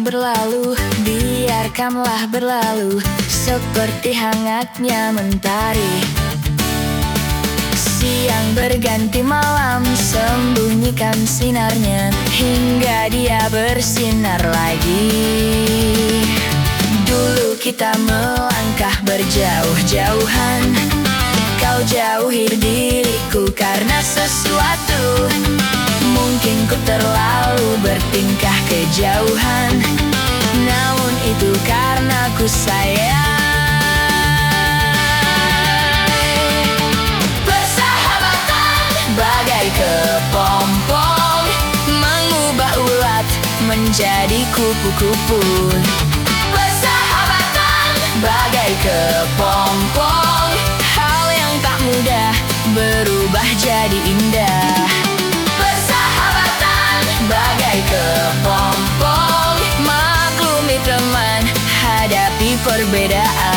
Berlalu, biarkanlah berlalu seperti hangatnya mentari. Siang berganti malam, sembunyikan sinarnya hingga dia bersinar lagi. Dulu kita melangkah berjauh-jauhan, kau jauhi diriku karena sesuatu. Mungkin ku terlalu bertingkah kejauhan, namun itu karena ku sayang. Persahabatan bagai kepompong, mengubah ulat menjadi kupu-kupu. Persahabatan bagai kepompong, hal yang tak mudah berubah jadi indah. Bagai kepompong, maklumi teman, hadapi perbedaan.